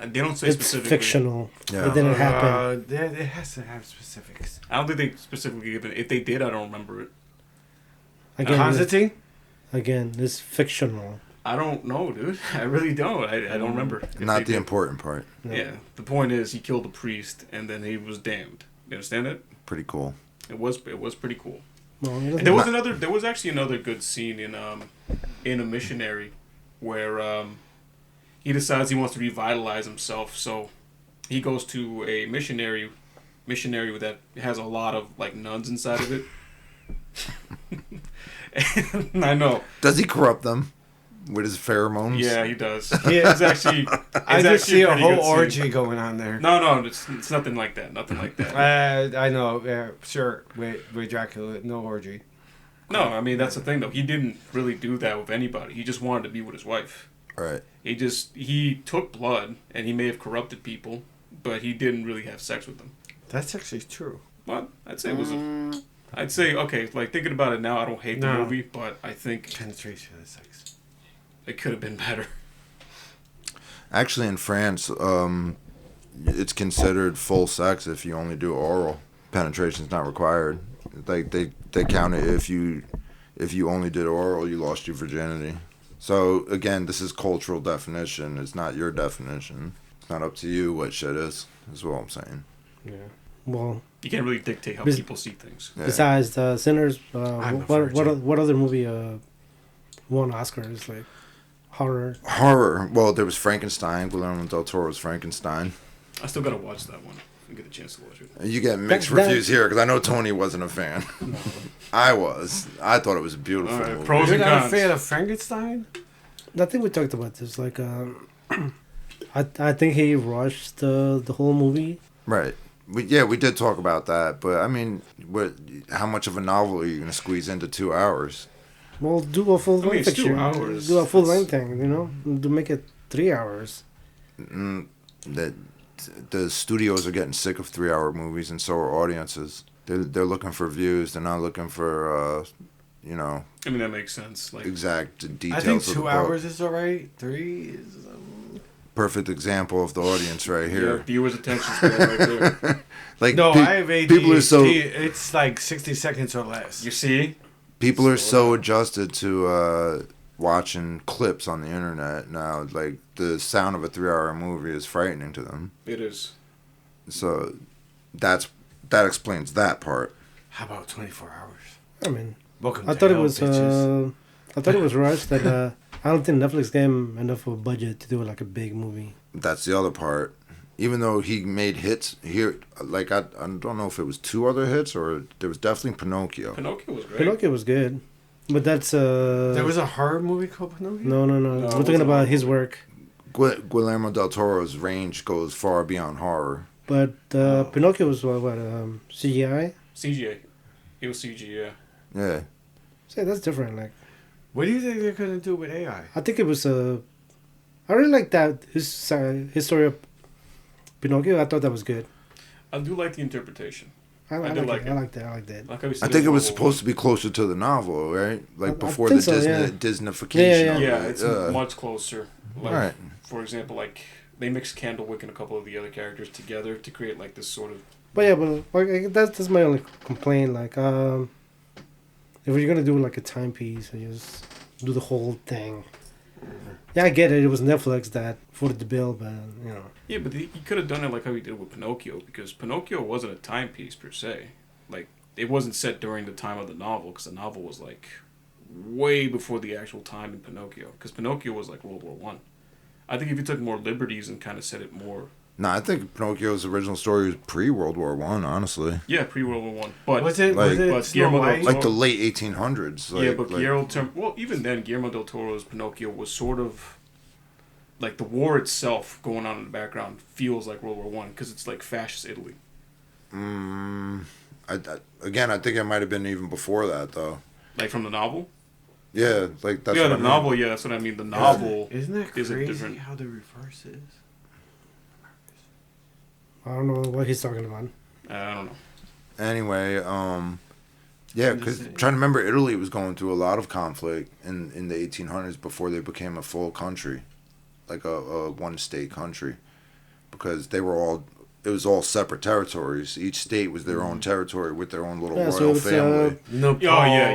They don't say It's specifically. fictional. Yeah. It didn't happen. It has to have specifics. I don't think they specifically given. If they did, I don't remember it. Constantine? Again, it's fictional. I don't know, dude. I really don't. I don't remember. if Not they the did. important part. No. Yeah. The point is, he killed a priest, and then he was damned. You understand it? Pretty cool. It was pretty cool. Well, it And doesn't- there was actually another good scene in a missionary where he decides he wants to revitalize himself, so he goes to a missionary that has a lot of like nuns inside of it. And I know. Does he corrupt them with his pheromones? Yeah, he does. Yeah. It's actually I it's just actually see a pretty whole good scene. orgy going on there. No, it's nothing like that. Nothing like that. I know. Yeah, sure. With Dracula, no orgy. No, I mean that's the thing though. He didn't really do that with anybody. He just wanted to be with his wife. Right. He took blood and he may have corrupted people, but he didn't really have sex with them. That's actually true. Well, I'd say it was I'd say okay, like thinking about it now, I don't hate the No. movie, but I think Penetration and sex. it could have been better. Actually, in France, it's considered full sex if you only do oral. Penetration's not required. Like they count it if you only did oral, you lost your virginity. So again, this is cultural definition. It's not your definition. It's not up to you what shit is. Is what I'm saying. Yeah. Well, You can't really dictate how Bes- people see things. Yeah. besides Sinners, I'm a what virgin. what other movie won Oscars like horror? Horror. Well, there was Frankenstein. Guillermo del Toro's Frankenstein. I still gotta watch that one. you get the chance to watch it. You get mixed That- reviews here because I know Tony wasn't a fan. I was. I thought it was a beautiful All right, movie. pros You're and not a cons. fan of Frankenstein? I think we talked about this. Like, I think he rushed the whole movie. Right. We did talk about that, but I mean, how much of a novel are you going to squeeze into 2 hours? Well, do a full I mean, length it's 2 picture. hours. Do a full That's- length thing. You know, to make it 3 hours. That the studios are getting sick of 3-hour movies, and so are audiences. They're looking for views. They're not looking for I mean, that makes sense. Like, exact details. I think of the 2 book. hours is alright. 3 is. Perfect example of the audience right yeah, here. viewers' attention span right there. Like No, I have ADHD. people are so It's like 60 seconds or less. You see? people are so adjusted to watching clips on the internet now. Like the sound of a 3-hour movie is frightening to them. It is. So that explains that part. How about 24 hours? I mean, Welcome I to thought it hell, was. bitches. I thought it was rushed. That I don't think Netflix gave him enough of a budget to do like a big movie. That's the other part. Even though he made hits here, like I don't know if it was 2 other hits or there was definitely Pinocchio. Pinocchio was great. Pinocchio was good, but that's There was a horror movie called Pinocchio? no. No, We're it talking wasn't about a his movie. work. Guillermo del Toro's range goes far beyond horror. But Pinocchio was what CGI. CGA. It was CG, yeah. Yeah. See, that's different. Like What do you think they're going to do with AI? I think it was I really like that his story of Pinocchio. I thought that was good. I do like the interpretation. I I like did like it. it. I like that. I like that. Like how you I said think it was was supposed to be closer to the novel, right? Like I before the think so, yeah. Disneyfication. Yeah, of Yeah, it. it's much closer. Like, Right. for example, like they mixed Candlewick and a couple of the other characters together to create like this sort of. But yeah, but like that's my only complaint. Like if you're gonna do like a timepiece, you just do the whole thing. Yeah, I get it. It was Netflix that footed the bill, but you know. Yeah, but he could have done it like how he did with Pinocchio, because Pinocchio wasn't a timepiece per se. Like it wasn't set during the time of the novel, because the novel was like way before the actual time in Pinocchio. Because Pinocchio was like World War One. I think if you took more liberties and kind of set it more. No, I think Pinocchio's original story was pre-World War One, honestly. Yeah, pre-World War One. But Was it, Like- was it but Snow Guillermo del White? Toro- Like the late 1800s. Like, yeah, but like, well, even then, Guillermo del Toro's Pinocchio was sort of like the war itself going on in the background feels like World War One, because it's like fascist Italy. again, I think it might have been even before that, though. Like from the novel. Yeah, like that's Yeah, what the I mean. novel. Yeah, that's what I mean. The novel. Isn't that is a crazy different- how the reverse is? I don't know what he's talking about. I don't know. Anyway, yeah, I'm because just saying. trying to remember, Italy was going through a lot of conflict in the 1800s before they became a full country, like a one-state country, because it was all separate territories. Each state was their own territory with their own little Yeah, so royal it's, family. No. Oh yeah.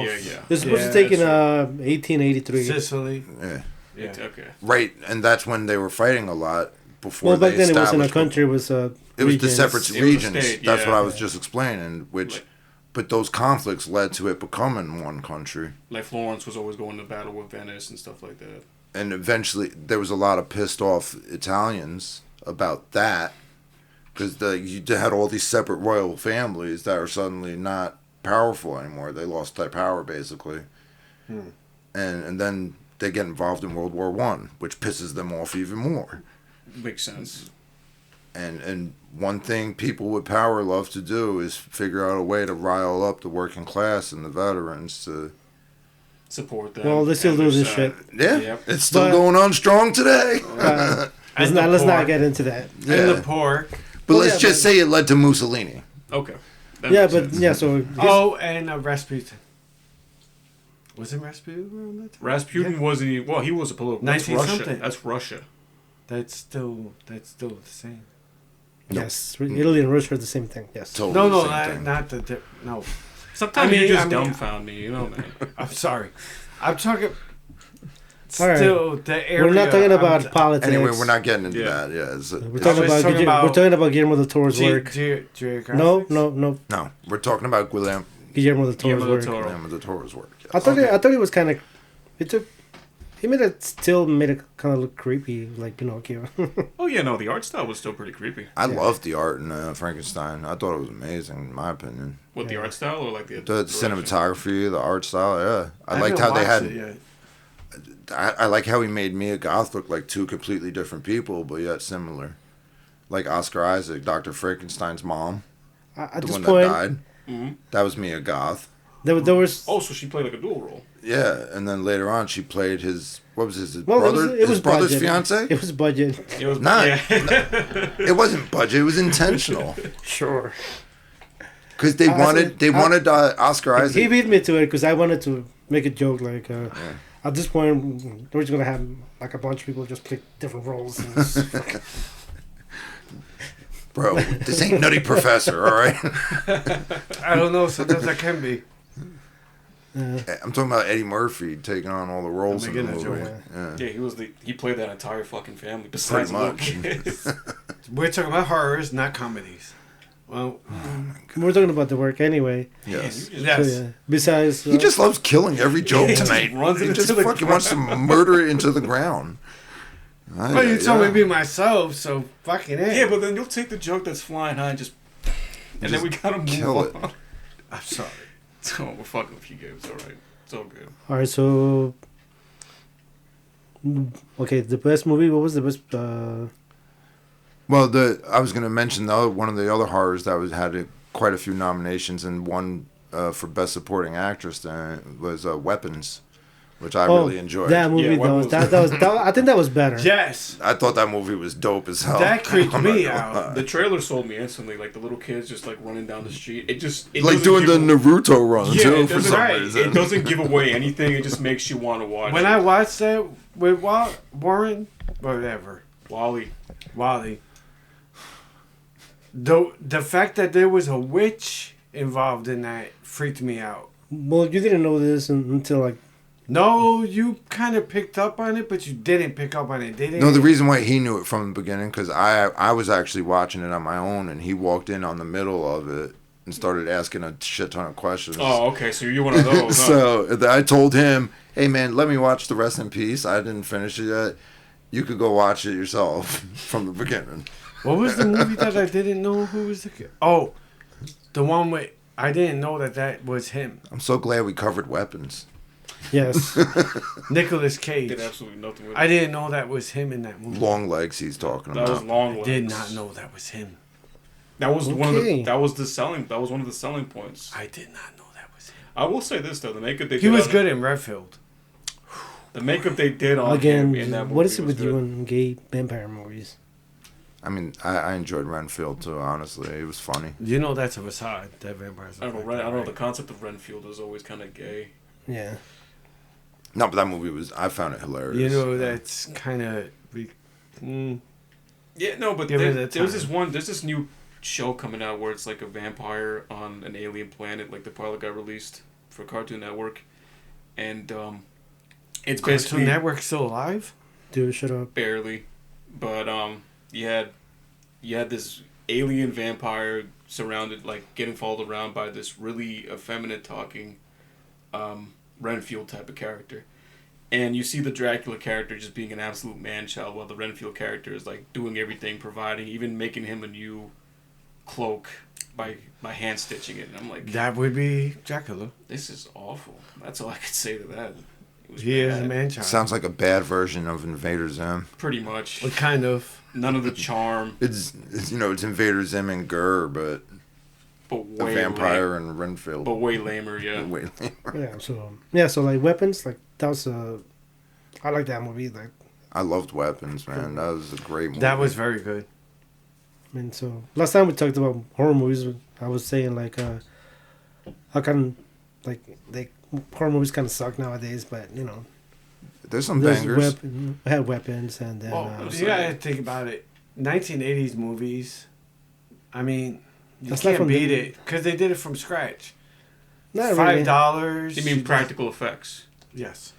It's supposed Yeah, to take in that's 1883. Sicily. Yeah, Yeah. Okay. right, and that's when they were fighting a lot before. Well, back they then it wasn't a established- country. It was It was the regions. separate It was a regions. state, That's what yeah. I was just explaining. Which, Like- but those conflicts led to it becoming one country. Like Florence was always going to battle with Venice and stuff like that. And eventually there was a lot of pissed off Italians about that, because you had all these separate royal families that are suddenly not powerful anymore. They lost their power basically, and then they get involved in World War One, which pisses them off even more. Makes sense. And one thing people with power love to do is figure out a way to rile up the working class and the veterans to. Support them. Well, they still and do their this side. shit. Yeah, Yep. it's still But- going on strong today. Let's And not the let's not pork. get into that. And Yeah. the pork. But Well, let's yeah, just say it led to Mussolini. Okay. That Yeah, makes but sense. yeah. So Oh, and Rasputin. Was it Rasputin around that time? Rasputin Yeah. wasn't. Well, he was a political. That's 19 Russia. something. That's Russia. That's still the same. No. yes, Italy and Russia are the same thing. Yes. Totally No, the no, same thing. not the no. Sometimes I mean- you just I mean- dumbfound me. You know, man. I'm sorry. I'm talking. All right. Still, the area. We're not talking about I'm- politics. Anyway, we're not getting into Yeah. that. Yeah, We're I talking was about, talking about we're talking about Guillermo del Toro's Ge- work. geographics. No, no. no, we're talking about Guillermo del Toro's Guillermo del work. Toro. Guillermo del Toro's work. Yes. I thought Okay. I thought it was kind of. It took He made it still made it kind of look creepy, like Pinocchio. Oh yeah, no, the art style was still pretty creepy. I loved the art in Frankenstein. I thought it was amazing, in my opinion. What the art style or like the The direction? cinematography, the art style, yeah. I liked haven't how they watched had. it yet. I like how he made Mia Goth look like two completely different people, but yet similar. Like Oscar Isaac, Dr. Frankenstein's mom, At the this one point, that died. Mm-hmm. That was Mia Goth. there was. Oh, so she played like a dual role. Yeah, and then later on she played his his Well, brother, it was his brother's budget. fiance. It was budget. It was Not- yeah. It wasn't budget; it was intentional Sure. because they wanted Oscar He Isaac. beat me to it because I wanted to make a joke like. At this point, we're just gonna have like a bunch of people just play different roles. And Bro, this ain't Nutty Professor, all right? I don't know. Sometimes I can be. I'm talking about Eddie Murphy taking on all the roles in the making a movie. joke. Yeah. Yeah, he played that entire fucking family besides the much. little kids. We're talking about horrors, not comedies. Well, we're talking about the work anyway. Yes. yes. So, yeah. Besides, He just loves killing every joke He just tonight. runs He it just into the fucking wants to murder it into the ground. Well, you told me to be myself, so fucking it. Yeah, but then you'll take the joke that's flying high and just and then we gotta move kill it. on. I'm sorry. So we're fucking with you guys, alright. It's all good. all right. So, okay, the best movie. What was the best? Well, I was going to mention one of the other horrors that had quite a few nominations and one for Best Supporting Actress was Weapons, which I really enjoyed. That movie. Yeah, that was. I think that was better. Yes. I thought that movie was dope as hell. That creeped I'm not me gonna out. lie. The trailer sold me instantly, like the little kids just like running down the street. It Like doesn't doing the give Naruto run, Yeah, too, it for doesn't- some right. reason. It doesn't give away anything. It just makes you want to watch. When it. I watched that with Warren, whatever, Wally, Wally, the fact that there was a witch involved in that freaked me out. Well, you didn't know this until like. No, you kind of picked up on it, but you didn't pick up on it, did it? No, the reason why he knew it from the beginning, because I was actually watching it on my own, and he walked in on the middle of it and started asking a shit ton of questions. oh okay, so you're one of those. Huh? So I told him, hey, man, let me watch the rest in peace. I didn't finish it yet. You could go watch it yourself from the beginning. What was the movie that I didn't know who was the kid? Oh, the one with I didn't know that was him. I'm so glad we covered Weapons. Yes. Nicolas Cage. Did absolutely nothing with it. I didn't know that was him in that movie. Long Legs he's talking That was about. long. I Legs. did not know that was him. That was one of the. Okay. That was one of the selling points. I did not know that was him. I will say this though, the makeup they He did was on good in Redfield. The makeup they did on Again, him in that movie what is it was with you good. and gay vampire movies? I mean, I enjoyed Renfield, too, honestly. It was funny. You know that's a facade. That vampires. I don't know. I don't know. The concept of Renfield was always kind of gay. Yeah. No, but that movie I found it hilarious. You know that's kind of. Yeah, no, but Give it a there's time. there's this new show coming out where it's like a vampire on an alien planet. Like the pilot got released for Cartoon Network, and it's basically Cartoon Network still alive? Dude, shut up. barely, but you had this alien vampire surrounded, like getting followed around by this really effeminate talking Renfield type of character. And you see the Dracula character just being an absolute man-child, while the Renfield character is like doing everything, providing, even making him a new cloak by hand stitching it. And I'm like, That would be Dracula. this is awful. That's all I could say to that. It was He is bad. a man child. Sounds like a bad version of Invader Zim. Pretty much. What kind of? None of the charm, It's it's Invader Zim and Gurr, but but a way vampire lame, and Renfield. but way lamer. Yeah. Wait, So like Weapons, like that was I like that movie. Like I loved Weapons, man. That was a great movie. That was very good. I mean, so last time we talked about horror movies, I was saying like how can like horror movies kind of suck nowadays, but you know There's some there's bangers. we had Weapons and then Well, you gotta think about it. 1980s movies. I mean, you That's not can't from beat the- it because they did it from scratch. not really. $5. You mean practical effects? Yes.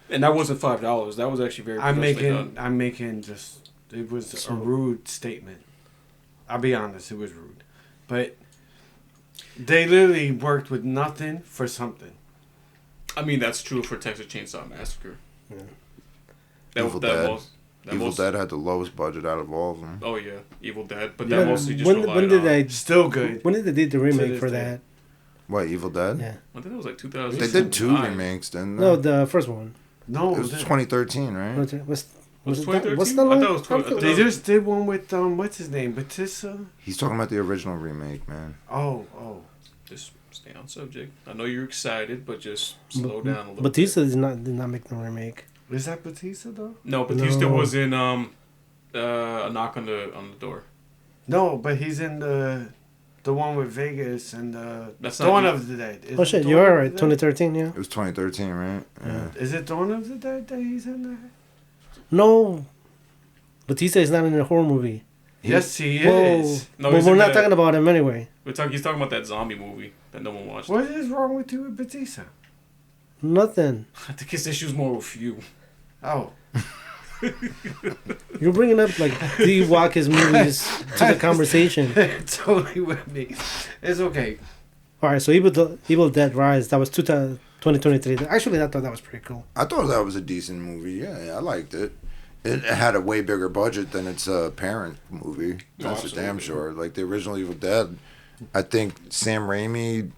And that wasn't $5. That was actually very. professionally I'm making just. It was So- a rude statement. I'll be honest, it was rude, but they literally worked with nothing for something. I mean, that's true for Texas Chainsaw Massacre. Evil Dead. That Evil most- Dead had the lowest budget out of all of them. Oh yeah, Evil Dead. But Yeah, that mostly just when relied did on. they Still good. when did they did the remake this for day. that? What, Evil Dead? Yeah. I think that was like 2000. They did 2 remakes, didn't they? No, the first one. No, It was they, 2013, right? Was Was it it that? 2013? What's that I like? thought it was 20 I thought- they just did one with what's his name, Batista. He's talking about the original remake, man. Oh. Just stay on subject. I know you're excited, but just slow down a little. Batista did not make the remake. Is that Batista though? No, Batista No. was in a knock on the door. No, but he's in the one with Vegas and That's not Dawn you. of the Dead. Is Oh it shit, Dawn you of are the right. Dead? 2013, yeah. It was 2013, right? Yeah. Is it Dawn of the Dead that he's in there? No, Batista is not in a horror movie. Yes, he Whoa. is. No, Well, he's we're in not that- talking about him anyway. He's talking about that zombie movie that no one watched. What is wrong with you with Batista? Nothing. I think his issue's more with you. Oh. You're bringing up like the Walker's movies to the conversation. Totally with me. It's okay. All right, so Evil Dead Rise, that was 2023. Actually, I thought that was pretty cool. I thought that was a decent movie. Yeah, I liked it. It had a way bigger budget than its parent movie. That's for damn absolutely. sure. Like the original Evil Dead, I think Sam Raimi,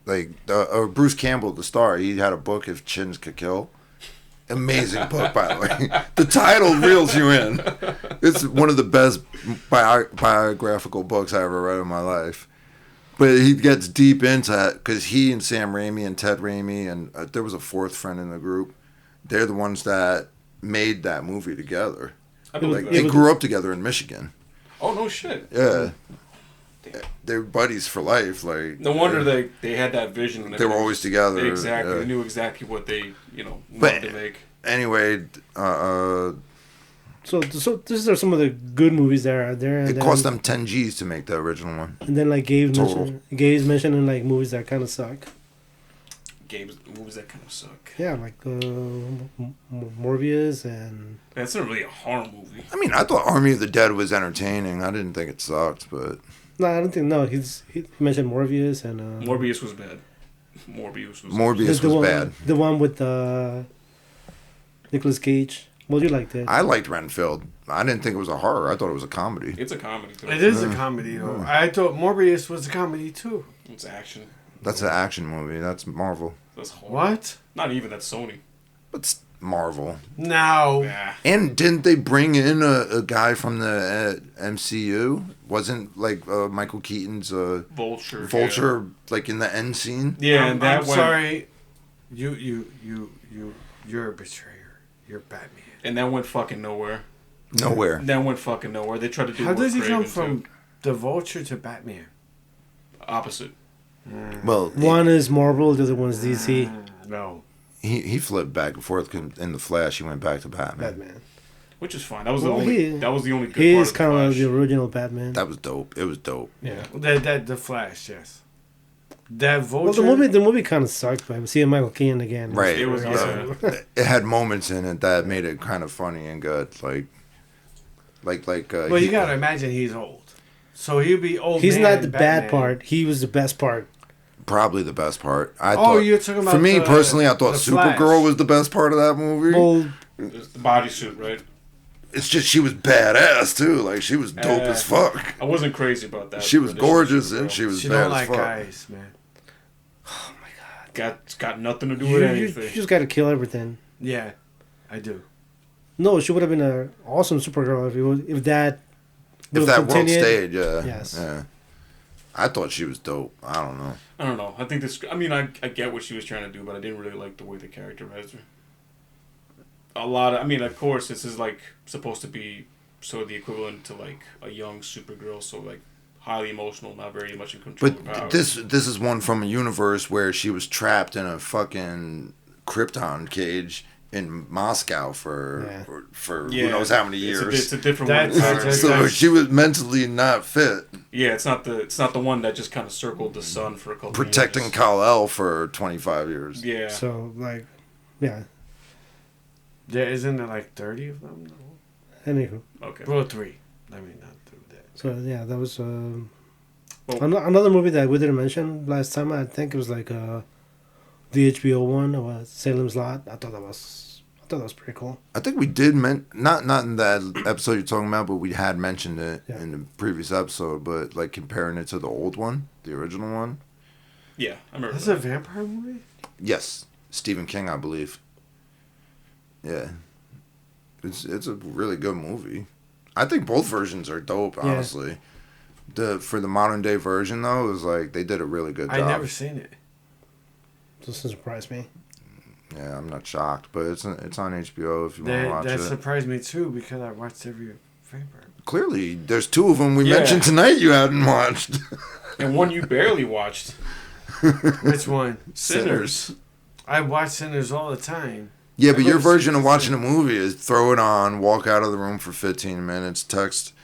like or Bruce Campbell, the star, he had a book If Chins Could Kill. Amazing book, by the way. The title reels you in. It's one of the best biographical books I ever read in my life. But he gets deep into it because he and Sam Raimi and Ted Raimi and there was a fourth friend in the group. They're the ones that made that movie together. I believe Like that. they grew up together in Michigan. Oh no shit. Yeah, they're buddies for life. Like No wonder they had that vision. And They were always together. Exactly. Yeah. They knew exactly what they But- wanted to make. Anyway, So these are some of the good movies that are there. And it cost them 10 G's to make the original one. And then like Total. Gabe's mentioning like movies that kind of suck. Games, movies that kind of suck. Yeah, like Morbius and That's not really a horror movie. I mean, I thought Army of the Dead was entertaining. I didn't think it sucked, but no, I don't think no. He mentioned Morbius and Morbius was bad. Morbius was. Morbius was one, bad. The one with Nicolas Cage. Well, you liked it. I liked Renfield. I didn't think it was a horror. I thought it was a comedy. It's a comedy. Too. It is a comedy though. I thought Morbius was a comedy too. It's action. That's an action movie. That's Marvel. That's horror. What? Not even. That's Sony. But it's Marvel. No. Nah. And didn't they bring in a guy from the MCU? Wasn't like Michael Keaton's Vulture. Vulture like in the end scene? Yeah, and that I'm went. sorry. You're a betrayer. You're Batman. And that went fucking nowhere. Nowhere. That went fucking nowhere. They tried to do. How what does he come Craven from too. the Vulture to Batman? Opposite? Well, One is Marvel, the other one is DC. No. he flipped back and forth in the Flash. He went back to Batman. Batman. Which is fine. That was the Well, only. That was the only good He part is of the kind of Flash. the original Batman. That was dope. It was dope. Yeah. The Flash, yes. That Well, Vulture. the movie kind of sucked, but seeing Michael Keaton again. Right. It was It had moments in it that made it kind of funny and good. Like. Well, you gotta imagine he's old, so he'll be old. He's man not the bad Batman. part. He was the best part. Probably the best part. You're talking about For me the- personally, I thought the Flash. Supergirl was the best part of that movie. Well, It's the bodysuit, right? It's just she was badass too. Like she was dope as fuck. I wasn't crazy about that. She was Traditional gorgeous Supergirl. and she was She bad don't as like fuck. guys, man. got nothing to do you, with you, anything. you just got to kill everything. Yeah, I do. No, she would have been an awesome Supergirl if that If was that world continued. stayed, yeah. Yes. Yeah. I thought she was dope. I don't know. I don't know. I think this. I mean, I get what she was trying to do, but I didn't really like the way they characterized her. A lot of. I mean, of course, this is like supposed to be sort of the equivalent to like a young Supergirl, so like highly emotional, not very much in control of But power. this is one from a universe where she was trapped in a fucking Krypton cage in Moscow for who knows how many years. It's a different That's- one. that's- So she was mentally not fit, Yeah, it's not the one that just kind of circled the sun for a couple. protecting years. Kal-El for 25 years. Yeah. So like, yeah. There isn't there like 30 of them? No. Anywho, Okay. Well, 3. I mean, not do that. so yeah, that was Well- another movie that we didn't mention last time. I think it was like the HBO one, Salem's Lot. I thought thought that was pretty cool. I think we did not in that episode you're talking about, but we had mentioned it in the previous episode. But like comparing it to the old one, the original one. Yeah, I remember. That's a vampire movie? Yes, Stephen King, I believe. Yeah, it's a really good movie. I think both versions are dope. Honestly, for the modern day version though, it was like they did a really good job. I never seen it. Doesn't surprise me. Yeah, I'm not shocked, but it's on HBO if you want to watch That it. surprised me too because I watched every vampire. Clearly, there's two of them we mentioned tonight you hadn't watched. And one you barely watched. Which one? Sinners. I watch Sinners all the time. Yeah, but your version of watching a movie is throw it on, walk out of the room for 15 minutes, text,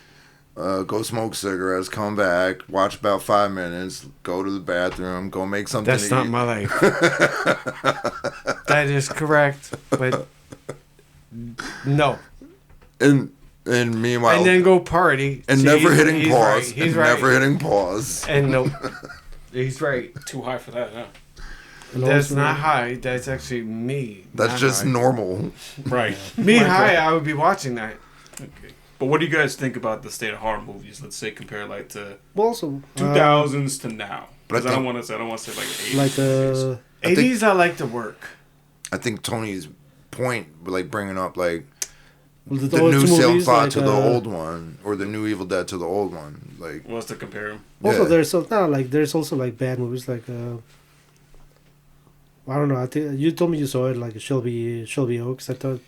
go smoke cigarettes, come back, watch about 5 minutes, go to the bathroom, go make something That's to not eat. my life. That is correct, but no. And meanwhile, And then go party. and See, never hitting he's pause, right, he's and right. never hitting pause. And no, he's right. Too high for that, huh? And That's also- not high. That's actually me. That's not just high. normal. Right. Me high. I would be watching that. Okay. But what do you guys think about the state of horror movies? Let's say compare like to Well, also 2000s to now. But I Because I don't think- want to say like 80s. like I think- 80s, I like to work. I think Tony's point, like bringing up like the the old new two Salem movies, Slot like, to the old one, or the new Evil Dead to the old one. Like, What's to compare them? Also, yeah. there's also like bad movies like I don't know. I think you told me you saw it like Shelby Oaks. I thought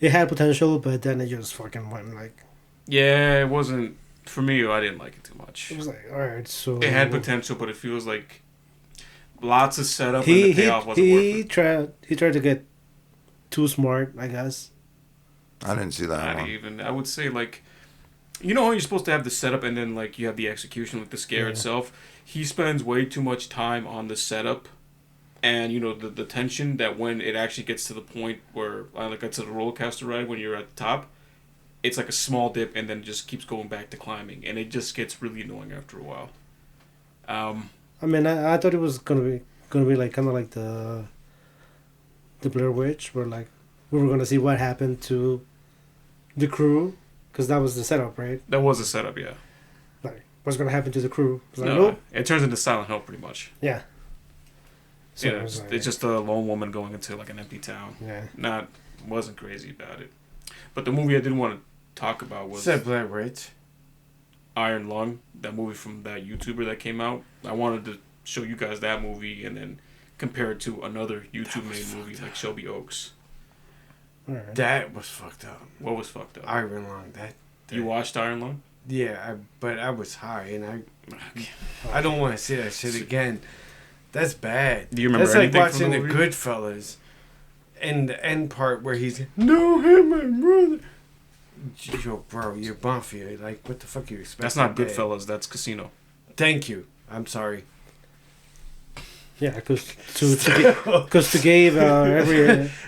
it had potential, but then it just fucking went like. Yeah, it wasn't for me. I didn't like it too much. It was like, all right, so It had potential, but it feels like lots of setup and the payoff wasn't worth he it. tried to get too smart, I guess. I didn't see that Not one. even. I would say like, you know how you're supposed to have the setup and then like you have the execution, like the scare Yeah. itself. He spends way too much time on the setup, and you know the tension that when it actually gets to the point where like it's a roller coaster ride when you're at the top, it's like a small dip and then it just keeps going back to climbing, and it just gets really annoying after a while. I mean, I thought it was gonna be like kind of like the Blair Witch, where like we were gonna see what happened to the crew, because that was the setup, right? That was a setup, yeah. Like what's gonna happen to the crew? It's like, No, nope. it turns into Silent Hill pretty much. Yeah. So You it know, was like- it's just a lone woman going into like an empty town. yeah. Wasn't crazy about it. But the movie I did want to talk about was Said Blair Witch. Iron Lung, that movie from that YouTuber that came out. I wanted to show you guys that movie and then compare it to another YouTube-made movie like Shelby Oaks. All right. That was fucked up. What was fucked up? Iron Lung. You watched Iron Lung? Yeah, but I was high, and I don't want to see that shit again. That's bad. Do you remember That's like anything from watching the the movie? Goodfellas, and the end part where he's no hit my brother. Yo, bro, you're mafia. Like, what the fuck you expect? That's not that day? Goodfellas. That's Casino. Thank you. I'm sorry. Yeah, because to Gabe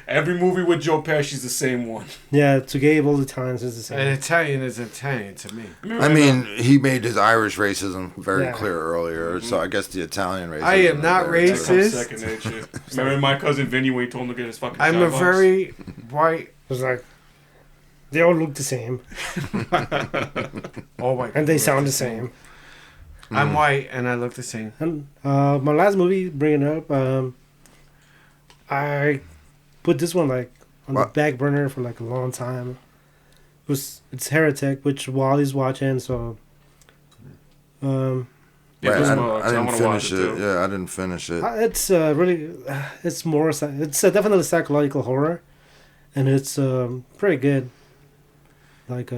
Every movie with Joe Pesci's the same one. to Gabe all the times is the An same. Italian is Italian to me. I mean, he made his Irish racism very Yeah. clear earlier, so I guess the Italian racism. I am is not there, too. That comes racist. second nature. Remember my cousin Vinny when he told him to get his fucking I'm a Skybox? very white. It was like they all look the same All white. and they people sound look the same. I'm white and I look the same. And my last movie, bringing it up, I put this one like on the What? back burner for like a long time. It's Heretic, which Wally's watching, so Yeah, Right, that's I, well, I I didn't wanna watch finish it, it. too. Yeah, I didn't finish it. it's really it's more it's definitely psychological horror, and it's pretty good. Like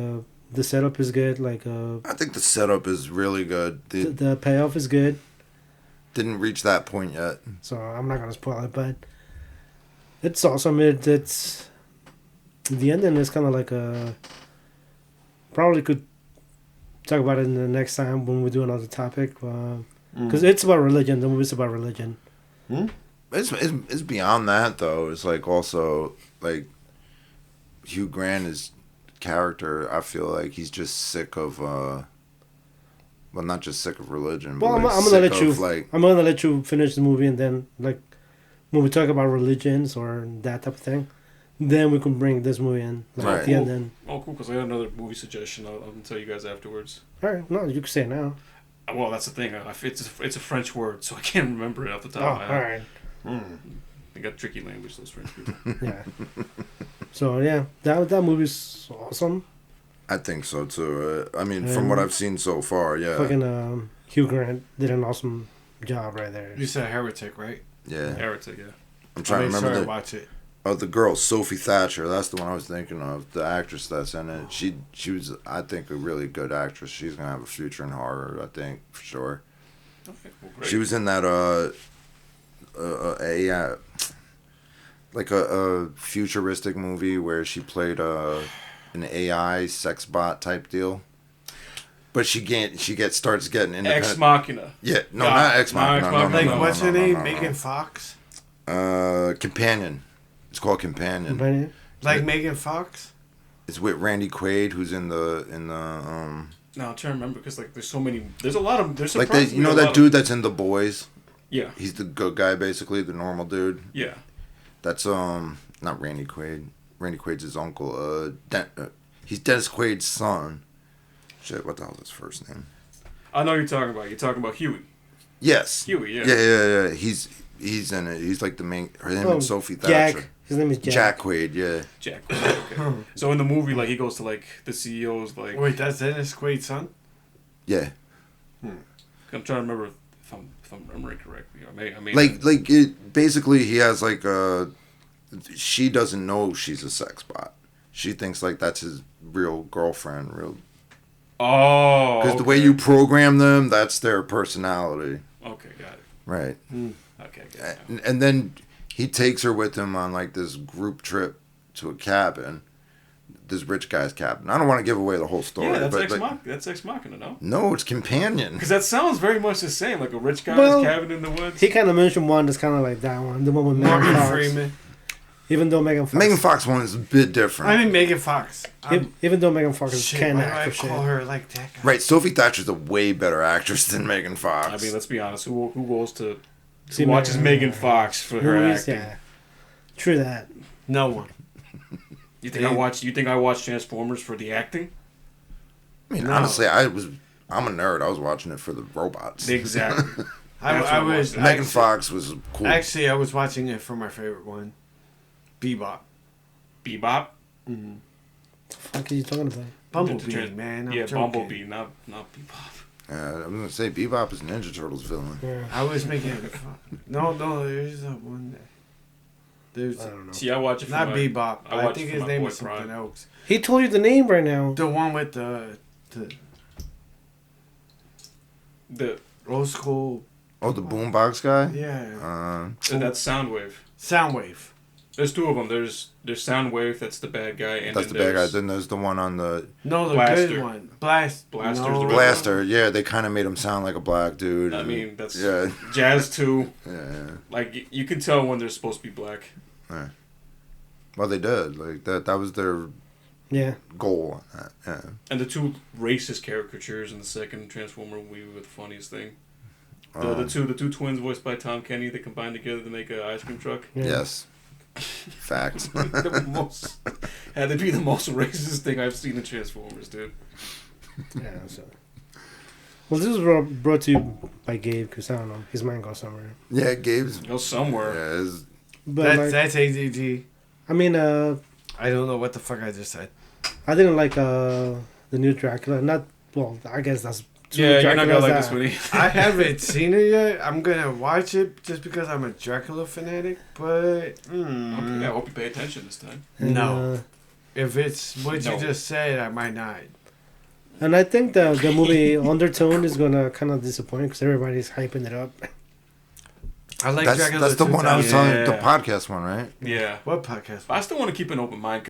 the setup is good. Like I think the setup is really good. the payoff is good. Didn't reach that point yet. So I'm not gonna spoil it, but it's awesome. It's the ending is kind of like a probably could talk about it in the next time when we do another topic because it's about religion. The movie's about religion. It's beyond that though. It's like also like Hugh Grant is character. I feel like he's just sick of well, not just sick of religion, but Well, like I'm gonna sick let you. of, like, I'm gonna let you finish the movie, and then like when we talk about religions or that type of thing, then we can bring this movie in. Like, Right. at the end, then. Oh, cool, because I got another movie suggestion. I'll tell you guys afterwards. All right, no, you can say it now. Well, that's the thing. It's a French word, so I can't remember it off the top Oh, of my all head. right. They got tricky language, those French people. Yeah. So yeah, that movie's awesome. I think so too. I mean, from what I've seen so far, yeah. Fucking Hugh Grant did an awesome job right there. You said Heretic, right? Yeah. Heretic, yeah. I'm trying to Sure remember watch it. the girl, Sophie Thatcher. That's the one I was thinking of. The actress that's in it. She was, I think, a really good actress. She's gonna have a future in horror. I think for sure. Okay, well, great. She was in that a futuristic movie where she played an AI sex bot type deal. But she starts getting independent. Ex Machina. Yeah, no, God, not Ex Machina. not No, Ex no, Like, no, no, what's no, her no, name? no, no. Megan Fox? Companion. It's called Companion. Companion? Like Megan Fox? It's with Randy Quaid, who's in the No, I'm trying to remember because like there's so many. There's a lot of. There's like surprisingly you know a that lot dude that's in The Boys. Yeah. He's the good guy, basically, the normal dude. Yeah. That's not Randy Quaid. Randy Quaid's his uncle. He's Dennis Quaid's son. Shit, what the hell's his first name? I know you're talking about. You're talking about Huey. Yes. Huey, yeah. Yeah. He's in it. He's like the main. Him and Sophie Jack. Thatcher. His name is Jack. Jack Quaid. Yeah. Jack. Okay. So in the movie, like he goes to like the CEO's like. Wait, that's Dennis Quaid's son? Yeah. I'm trying to remember if I'm remembering correctly. I may. Like it. Basically, he has like she doesn't know she's a sex bot. She thinks like that's his real girlfriend. Oh. Because the way you program them, that's their personality. Okay, got it. Right. Okay, got it. And then he takes her with him on like this group trip to a cabin, this rich guy's cabin. I don't want to give away the whole story. Yeah, that's but That's Ex Machina, no? no, it's Companion. Because that sounds very much the same, like a rich guy's Well, cabin in the woods. He kind of mentioned one that's kind of like that one, the one with Megan Morgan Fox. Freeman. Even though Megan Fox, Megan Fox one is a bit different. I mean, Megan Fox. even though Megan Fox Shit, can why do act I for shit. call her like that guy? Right, Sophie Thatcher's a way better actress than Megan Fox. I mean, let's be honest. Who goes to See, who watches Megan- Megan Fox for her Movies, acting? yeah. True that. No one. You think I watched Transformers for the acting? I mean, No. honestly, I'm a nerd. I was watching it for the robots. Exactly. I That's what it was. was. Megan Fox was cool. Actually, I was watching it for my favorite one, Bebop. Bebop. The fuck are you talking about? Bumblebee, man. I'm yeah, joking. Bumblebee, not Bebop. I'm gonna say Bebop is Ninja Turtles villain. Yeah. I was making. No, there's a one. There's I don't know. See, I watch it for not my, Bebop. I I watch think it for his my name boy is something Prime. else. He told you the name right now. The one with the The old school. Oh, the boombox guy. Yeah. that's Soundwave. Soundwave. There's two of them. There's Soundwave. That's the bad guy, and That's the then bad guy. there's Then there's the one on the No, the Blaster. good one. Blaster's Blaster's no. the red Blaster. Yeah, they kind of made him sound like a black dude. I and- mean, that's yeah, Jazz too. yeah. Like you can tell when they're supposed to be black. Well, they did. Like that was their Yeah. goal. On that. Yeah. And the two racist caricatures in the second Transformer movie were the funniest thing. The two twins voiced by Tom Kenny that combined together to make an ice cream truck. Yeah. Yes. Facts. Had to be the most racist thing I've seen in Transformers, dude. Yeah. So. Well, this was brought to you by Gabe because I don't know, his mind goes somewhere. Yeah, Gabe's. Go somewhere. Yeah, his, But That's ADD. I mean, I don't know what the fuck I just said. I didn't like the new Dracula. Not well. I guess that's. two Yeah, you're not gonna Draculas like that- this, Winnie. I haven't seen it yet. I'm gonna watch it just because I'm a Dracula fanatic. But Okay, I hope you pay attention this time. And, No. If it's what No. you just said, I might not. And I think the movie Undertone is gonna kind of disappoint because everybody's hyping it up. I like that's Dracula. the one I was 2000. telling you, the Yeah. podcast one, right? Yeah. What podcast? I still want to keep an open mind.